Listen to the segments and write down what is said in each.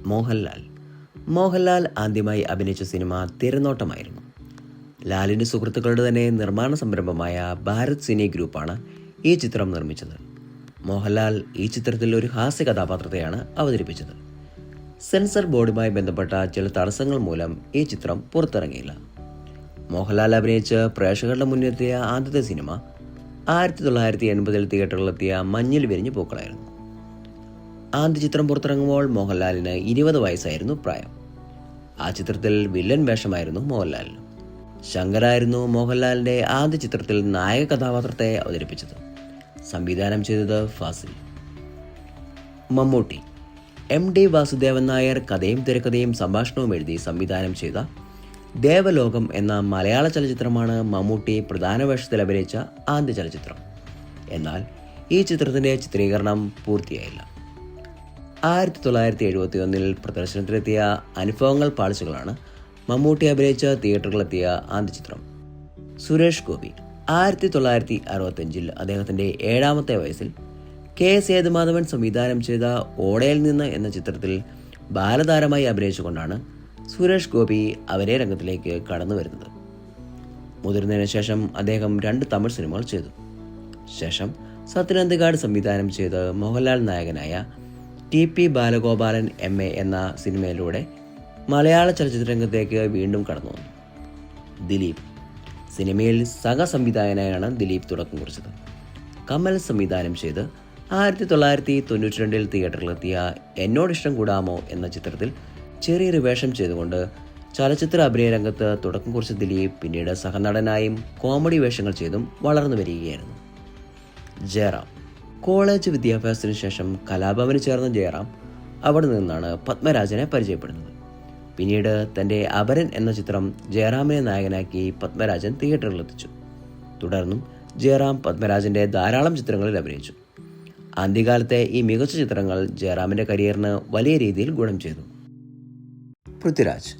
മോഹൻലാൽ. മോഹൻലാൽ ആദ്യമായി അഭിനയിച്ച സിനിമ തിരനോട്ടമായിരുന്നു. ലാലിൻ്റെ സുഹൃത്തുക്കളുടെ തന്നെ നിർമ്മാണ സംരംഭമായ ഭാരത് സിനി ഗ്രൂപ്പാണ് ഈ ചിത്രം നിർമ്മിച്ചത്. മോഹൻലാൽ ഈ ചിത്രത്തിൽ ഒരു ഹാസ്യ കഥാപാത്രത്തെയാണ് അവതരിപ്പിച്ചത്. സെൻസർ ബോർഡുമായി ബന്ധപ്പെട്ട ചില തടസ്സങ്ങൾ മൂലം ഈ ചിത്രം പുറത്തിറങ്ങിയില്ല. മോഹൻലാൽ അഭിനയിച്ച് പ്രേക്ഷകരുടെ മുന്നിലെത്തിയ ആദ്യത്തെ സിനിമ 1980 തിയേറ്ററിലെത്തിയ മഞ്ഞിൽ വിരിഞ്ഞ പൂക്കളായിരുന്നു. ആദ്യ ചിത്രം പുറത്തിറങ്ങുമ്പോൾ മോഹൻലാലിന് 20 വയസ്സായിരുന്നു പ്രായം. ആ ചിത്രത്തിൽ വില്ലൻ വേഷമായിരുന്നു മോഹൻലാലിന്. ശങ്കരായിരുന്നു മോഹൻലാലിൻ്റെ ആദ്യ ചിത്രത്തിൽ നായക കഥാപാത്രത്തെ അവതരിപ്പിച്ചത്. സംവിധാനം ചെയ്തത് ഫാസിൽ. മമ്മൂട്ടി. MD വാസുദേവൻ നായർ കഥയും തിരക്കഥയും സംഭാഷണവും എഴുതി സംവിധാനം ചെയ്ത ദേവലോകം എന്ന മലയാള ചലച്ചിത്രമാണ് മമ്മൂട്ടി പ്രധാന വേഷത്തിൽ അഭിനയിച്ച ആദ്യ ചലച്ചിത്രം. എന്നാൽ ഈ ചിത്രത്തിൻ്റെ ചിത്രീകരണം പൂർത്തിയായില്ല. 1971 പ്രദർശനത്തിലെത്തിയ അനുഭവങ്ങൾ പാളിച്ചകളാണ് മമ്മൂട്ടി അഭിനയിച്ച തിയേറ്ററുകളിലെത്തിയ ആദ്യ ചിത്രം. സുരേഷ് ഗോപി. 1965 അദ്ദേഹത്തിൻ്റെ 7ാമത്തെ വയസ്സിൽ K. സേതുമാധവൻ സംവിധാനം ചെയ്ത ഓടയിൽ നിന്ന് എന്ന ചിത്രത്തിൽ ബാലതാരമായി അഭിനയിച്ചുകൊണ്ടാണ് സുരേഷ് ഗോപി അഭിനയ രംഗത്തിലേക്ക് കടന്നു വരുന്നത്. മുതിർന്നതിന് ശേഷം അദ്ദേഹം 2 തമിഴ് സിനിമകൾ ചെയ്തു. ശേഷം സത്യനന്ദിക്കാട് സംവിധാനം ചെയ്ത് മോഹൻലാൽ നായകനായ TP ബാലഗോപാലൻ MA എന്ന സിനിമയിലൂടെ മലയാള ചലച്ചിത്ര രംഗത്തേക്ക് വീണ്ടും കടന്നു വന്നു. ദിലീപ്. സിനിമയിൽ സഹസംവിധായകനായാണ് ദിലീപ് തുടക്കം കുറിച്ചത്. കമൽ സംവിധാനം ചെയ്ത് 1992 തിയേറ്ററിലെത്തിയ എന്നോടിഷ്ടം കൂടാമോ എന്ന ചിത്രത്തിൽ ചെറിയൊരു വേഷം ചെയ്തുകൊണ്ട് ചലച്ചിത്ര അഭിനയ രംഗത്ത് തുടക്കം കുറിച്ച ദിലീപ് പിന്നീട് സഹനടനായും കോമഡി വേഷങ്ങൾ ചെയ്തും വളർന്നു വരികയായിരുന്നു. ജയറാം. കോളേജ് വിദ്യാഭ്യാസത്തിന് ശേഷം കലാഭവന് ചേർന്ന ജയറാം അവിടെ നിന്നാണ് പത്മരാജനെ പരിചയപ്പെടുന്നത്. പിന്നീട് തൻ്റെ അപരൻ എന്ന ചിത്രം ജയറാമിനെ നായകനാക്കി പത്മരാജൻ തിയേറ്ററിലെത്തിച്ചു. തുടർന്നും ജയറാം പത്മരാജൻ്റെ ധാരാളം ചിത്രങ്ങളിൽ അഭിനയിച്ചു. ആദ്യകാലത്തെ ഈ മികച്ച ചിത്രങ്ങൾ ജയറാമിൻ്റെ കരിയറിന് വലിയ രീതിയിൽ ഗുണം ചെയ്തു. പൃഥ്വിരാജ്.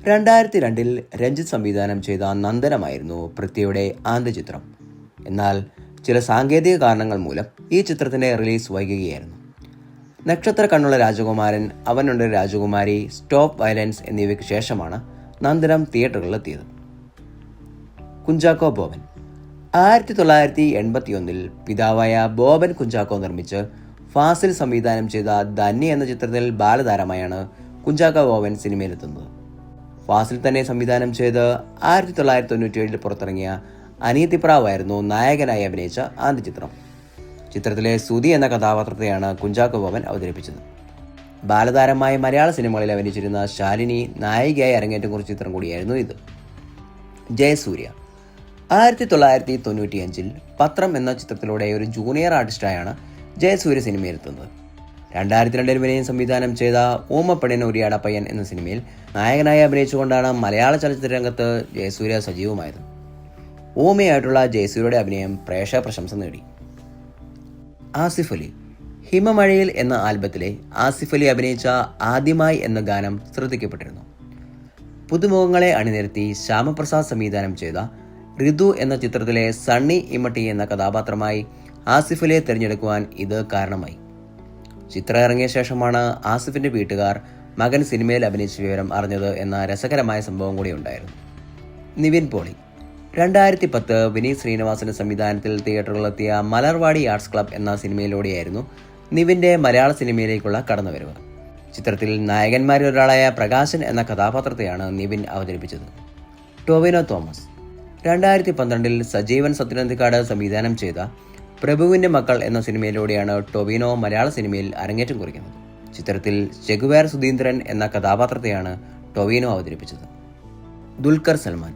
2002 രഞ്ജിത്ത് സംവിധാനം ചെയ്ത നന്ദനമായിരുന്നു പൃഥ്വിയുടെ ആദ്യ ചിത്രം. എന്നാൽ ചില സാങ്കേതിക കാരണങ്ങൾ മൂലം ഈ ചിത്രത്തിൻ്റെ റിലീസ് വൈകുകയായിരുന്നു. നക്ഷത്ര കണ്ണുള്ള രാജകുമാരൻ, അവനുണ്ട് രാജകുമാരി, സ്റ്റോപ്പ് വയലൻസ് എന്നിവയ്ക്ക് ശേഷമാണ് നന്ദനം തിയേറ്ററുകളിലെത്തിയത്. കുഞ്ചാക്കോ ബോബൻ. 1981 പിതാവായ ബോബൻ കുഞ്ചാക്കോ നിർമ്മിച്ച് ഫാസിൽ സംവിധാനം ചെയ്ത ധന്യ എന്ന ചിത്രത്തിൽ ബാലതാരമായാണ് കുഞ്ചാക്കോ ബോബൻ സിനിമയിലെത്തുന്നത്. ഫാസിൽ തന്നെ സംവിധാനം ചെയ്ത് 1997 പുറത്തിറങ്ങിയ അനിയത്തിപ്രാവായിരുന്നു നായകനായി അഭിനയിച്ച ആദ്യ ചിത്രം. ചിത്രത്തിലെ സുധി എന്ന കഥാപാത്രത്തെയാണ് കുഞ്ചാക്കോ ബോബൻ അവതരിപ്പിച്ചത്. ബാലതാരമായി മലയാള സിനിമകളിൽ അഭിനയിച്ചിരുന്ന ശാലിനി നായികയായി അരങ്ങേറ്റം കുറിച്ച ചിത്രം കൂടിയായിരുന്നു ഇത്. ജയസൂര്യ. 1995 പത്രം എന്ന ചിത്രത്തിലൂടെ ഒരു ജൂനിയർ ആർട്ടിസ്റ്റായാണ് ജയസൂര്യ സിനിമയിലെത്തുന്നത്. 2002 വിനയൻ സംവിധാനം ചെയ്ത ഊമപ്പെണ്ണിന് ഉരിയാട പയ്യൻ എന്ന സിനിമയിൽ നായകനായി അഭിനയിച്ചുകൊണ്ടാണ് മലയാള ചലച്ചിത്ര രംഗത്ത് ജയസൂര്യ സജീവമായത്. ഊമയായിട്ടുള്ള ജയസൂര്യയുടെ അഭിനയം പ്രേക്ഷക പ്രശംസ നേടി. ആസിഫ് അലി. ഹിമമഴയിൽ എന്ന ആൽബത്തിലെ ആസിഫ് അലി അഭിനയിച്ച ആദ്യമായി എന്ന ഗാനം ശ്രദ്ധിക്കപ്പെട്ടിരുന്നു. പുതുമുഖങ്ങളെ അണിനിരത്തി ശ്യാമപ്രസാദ് സംവിധാനം ചെയ്ത ഋതു എന്ന ചിത്രത്തിലെ സണ്ണി ഇമ്മട്ടി എന്ന കഥാപാത്രമായി ആസിഫ് അലിയെ തിരഞ്ഞെടുക്കുവാൻ ഇത് കാരണമായി. ചിത്രം ഇറങ്ങിയ ശേഷമാണ് ആസിഫിൻ്റെ വീട്ടുകാർ മകൻ സിനിമയിൽ അഭിനയിച്ച വിവരം അറിഞ്ഞത് എന്ന രസകരമായ സംഭവം കൂടി ഉണ്ടായിരുന്നു. നിവിൻ പോളി. 2010 വിനീത് ശ്രീനിവാസന്റെ സംവിധാനത്തിൽ തിയേറ്ററുകളിലെത്തിയ മലർവാടി ആർട്സ് ക്ലബ് എന്ന സിനിമയിലൂടെയായിരുന്നു നിവിൻ്റെ മലയാള സിനിമയിലേക്കുള്ള കടന്നുവരവ്. ചിത്രത്തിൽ നായകന്മാരിൽ ഒരാളായ പ്രകാശൻ എന്ന കഥാപാത്രത്തെയാണ് നിവിൻ അവതരിപ്പിച്ചത്. ടൊവിനോ തോമസ്. 2012 സജീവൻ സത്യനന്ദിക്കാട് സംവിധാനം ചെയ്ത പ്രഭുവിൻ്റെ മക്കൾ എന്ന സിനിമയിലൂടെയാണ് ടൊവിനോ മലയാള സിനിമയിൽ അരങ്ങേറ്റം കുറിക്കുന്നത്. ചിത്രത്തിൽ ചെഗുവേർ സുധീന്ദ്രൻ എന്ന കഥാപാത്രത്തെയാണ് ടൊവിനോ അവതരിപ്പിച്ചത്. ദുൽഖർ സൽമാൻ.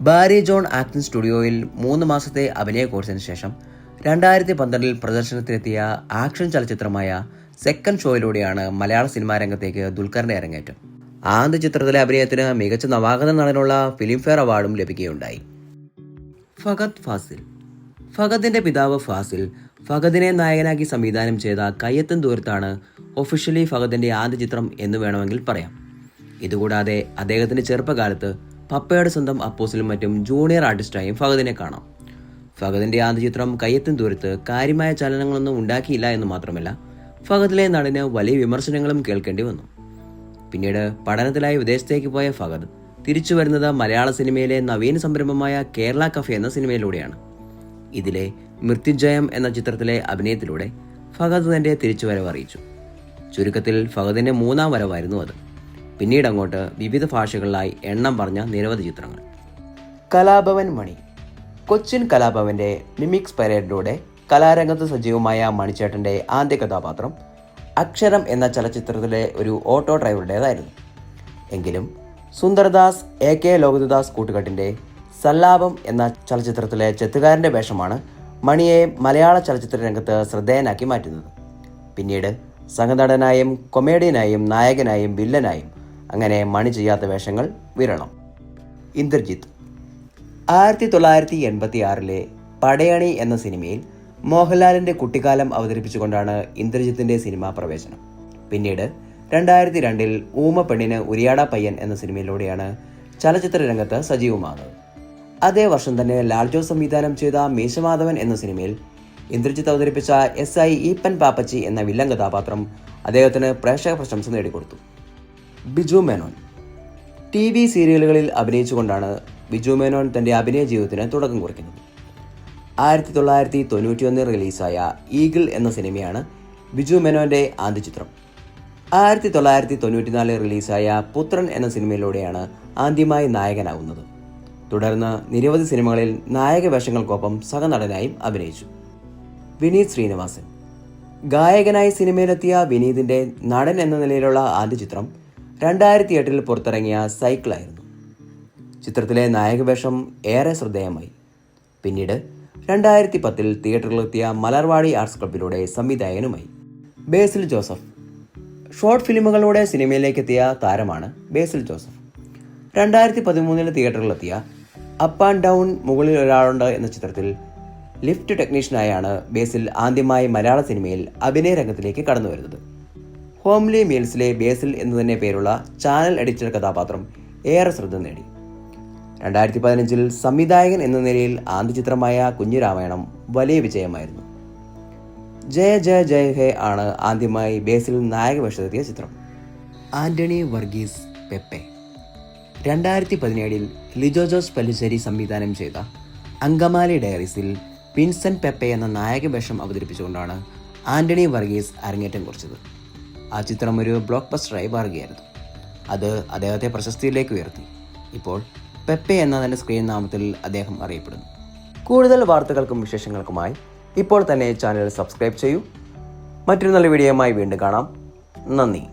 ബാരി ജോൺ ആക്ടിംഗ് സ്റ്റുഡിയോയിൽ 3 മാസത്തെ അഭിനയ കോഴ്സിന് ശേഷം 2012 പ്രദർശനത്തിലെത്തിയ ആക്ഷൻ ചലച്ചിത്രമായ സെക്കൻഡ് ഷോയിലൂടെയാണ് മലയാള സിനിമാ രംഗത്തേക്ക് ദുൽഖറിന്റെ അരങ്ങേറ്റം. ആദ്യ ചിത്രത്തിലെ അഭിനയത്തിന് മികച്ച നവാഗത നടനുള്ള ഫിലിംഫെയർ അവാർഡും ലഭിക്കുകയുണ്ടായി. ഫഹദ് ഫാസിൽ. ഫഹദിന്റെ പിതാവ് ഫാസിൽ ഫഹദിനെ നായകനാക്കി സംവിധാനം ചെയ്ത കയ്യെത്തും ദൂരത്താണ് ഒഫീഷ്യലി ഫഹദിന്റെ ആദ്യ ചിത്രം എന്ന് വേണമെങ്കിൽ പറയാം. ഇതുകൂടാതെ അദ്ദേഹത്തിന്റെ ചെറുപ്പകാലത്ത് പപ്പയുടെ സ്വന്തം അപ്പോസിലും മറ്റും ജൂനിയർ ആർട്ടിസ്റ്റായും ഫഹദിനെ കാണാം. ഫഹദിന്റെ ആദ്യ ചിത്രം കയ്യെത്തും ദൂരത്ത് കാര്യമായ ചലനങ്ങളൊന്നും ഉണ്ടാക്കിയില്ല എന്ന് മാത്രമല്ല, ഫഹദിലെ നടന് വലിയ വിമർശനങ്ങളും കേൾക്കേണ്ടി വന്നു. പിന്നീട് പഠനത്തിലായി വിദേശത്തേക്ക് പോയ ഫഹദ് തിരിച്ചു വരുന്നത് മലയാള സിനിമയിലെ നവീന സംരംഭമായ കേരള കഫേ എന്ന സിനിമയിലൂടെയാണ്. ഇതിലെ മൃത്യുഞ്ജയം എന്ന ചിത്രത്തിലെ അഭിനയത്തിലൂടെ ഫഹദ് തന്റെ തിരിച്ചുവരവ് അറിയിച്ചു. ചുരുക്കത്തിൽ ഫഹദിന്റെ 3ാം വരവായിരുന്നു അത്. പിന്നീട് അങ്ങോട്ട് വിവിധ ഭാഷകളിലായി എണ്ണം പറഞ്ഞ നിരവധി ചിത്രങ്ങൾ. കലാഭവൻ മണി. കൊച്ചിൻ കലാഭവന്റെ മിമിക്സ് പരേഡിലൂടെ കലാരംഗത്ത് സജീവമായ മണിച്ചേട്ടന്റെ ആദ്യ കഥാപാത്രം അക്ഷരം എന്ന ചലച്ചിത്രത്തിലെ ഒരു ഓട്ടോ ഡ്രൈവറുടേതായിരുന്നു. എങ്കിലും സുന്ദർദാസ് AK ലോഹിതദാസ് കൂട്ടുകെട്ടിന്റെ സല്ലാപം എന്ന ചലച്ചിത്രത്തിലെ ചെത്തുകാരന്റെ വേഷമാണ് മണിയെ മലയാള ചലച്ചിത്ര രംഗത്ത് ശ്രദ്ധേയനാക്കി മാറ്റുന്നത്. പിന്നീട് സംഘനടനായും കൊമേഡിയനായും നായകനായും വില്ലനായും അങ്ങനെ മണി ചെയ്യാത്ത വേഷങ്ങൾ വിരളം. ഇന്ദ്രജിത്ത്. 1986 പടയണി എന്ന സിനിമയിൽ മോഹൻലാലിന്റെ കുട്ടിക്കാലം അവതരിപ്പിച്ചുകൊണ്ടാണ് ഇന്ദ്രജിത്തിന്റെ സിനിമാ പ്രവേശനം. പിന്നീട് 2002 ഊമ പെണ്ണിന് ഉരിയാട പയ്യൻ എന്ന സിനിമയിലൂടെയാണ് ചലച്ചിത്ര രംഗത്ത് സജീവമാകുന്നത്. അതേ വർഷം തന്നെ ലാൽ ജോസ് സംവിധാനം ചെയ്ത മീശമാധവൻ എന്ന സിനിമയിൽ ഇന്ദ്രജിത്ത് അവതരിപ്പിച്ച SI ഈപ്പൻ പാപ്പച്ചി എന്ന വില്ലൻ കഥാപാത്രം അദ്ദേഹത്തിന് പ്രേക്ഷക പ്രശംസ നേടിക്കൊടുത്തു. ബിജു മേനോൻ. TV സീരിയലുകളിൽ അഭിനയിച്ചുകൊണ്ടാണ് ബിജു മേനോൻ തന്റെ അഭിനയ ജീവിതത്തിന് തുടക്കം കുറിക്കുന്നത്. 1991 റിലീസായ ഈഗിൾ എന്ന സിനിമയാണ് ബിജു മേനോന്റെ ആദ്യ ചിത്രം. 1994 റിലീസായ പുത്രൻ എന്ന സിനിമയിലൂടെയാണ് ആദ്യമായി നായകനാകുന്നത്. തുടർന്ന് നിരവധി സിനിമകളിൽ നായക വേഷങ്ങൾക്കൊപ്പം സഹനടനായും അഭിനയിച്ചു. വിനീത് ശ്രീനിവാസൻ. ഗായകനായി സിനിമയിലെത്തിയ വിനീതിന്റെ നടൻ എന്ന നിലയിലുള്ള ആദ്യ ചിത്രം 2008 പുറത്തിറങ്ങിയ സൈക്കിളായിരുന്നു. ചിത്രത്തിലെ നായകവേഷം ഏറെ ശ്രദ്ധേയമായി. പിന്നീട് 2010 തിയേറ്ററിലെത്തിയ മലർവാടി ആർട്സ് ക്ലബിലൂടെ സംവിധായകനുമായി. ബേസിൽ ജോസഫ്. ഷോർട്ട് ഫിലിമുകളിലൂടെ സിനിമയിലേക്കെത്തിയ താരമാണ് ബേസിൽ ജോസഫ്. 2013 തിയേറ്ററിലെത്തിയ അപ്പ് ആൻഡ് ഡൗൺ മുകളിൽ ഒരാളുണ്ട് എന്ന ചിത്രത്തിൽ ലിഫ്റ്റ് ടെക്നീഷ്യനായാണ് ബേസിൽ ആദ്യമായി മലയാള സിനിമയിൽ അഭിനയ രംഗത്തിലേക്ക് കടന്നു വരുന്നത്. ഹോംലി മീൽസിലെ ബേസിൽ എന്നു തന്നെ പേരുള്ള ചാനൽ എഡിറ്റർ കഥാപാത്രം ഏറെ ശ്രദ്ധ നേടി. 2015 സംവിധായകൻ എന്ന നിലയിൽ ആദ്യ ചിത്രമായ കുഞ്ഞിരാമായണം വലിയ വിജയമായിരുന്നു. ജയ ജയ ജയ ഹേ ആണ് ആദ്യമായി ബേസിൽ നായക വേഷത്തെത്തിയ ചിത്രം. ആന്റണി വർഗീസ് പെപ്പെ. 2017 ലിജോ ജോസ് പല്ലിശ്ശേരി സംവിധാനം ചെയ്ത അങ്കമാലി ഡയറീസിൽ വിൻസെന്റ് പെപ്പെ എന്ന നായക വേഷം അവതരിപ്പിച്ചുകൊണ്ടാണ് ആന്റണി വർഗീസ് അരങ്ങേറ്റം കുറിച്ചത്. ആ ചിത്രം ഒരു ബ്ലോക്ക് ബസ്റ്ററായി മാറുകയായിരുന്നു. അത് അദ്ദേഹത്തെ പ്രശസ്തിയിലേക്ക് ഉയർത്തി. ഇപ്പോൾ പെപ്പെ എന്ന തന്റെ സ്ക്രീൻ നാമത്തിൽ അദ്ദേഹം അറിയപ്പെടുന്നു. കൂടുതൽ വാർത്തകൾക്കും വിശേഷങ്ങൾക്കുമായി ഇപ്പോൾ തന്നെ ചാനൽ സബ്സ്ക്രൈബ് ചെയ്യൂ. മറ്റൊരു നല്ല വീഡിയോയുമായി വീണ്ടും കാണാം. നന്ദി.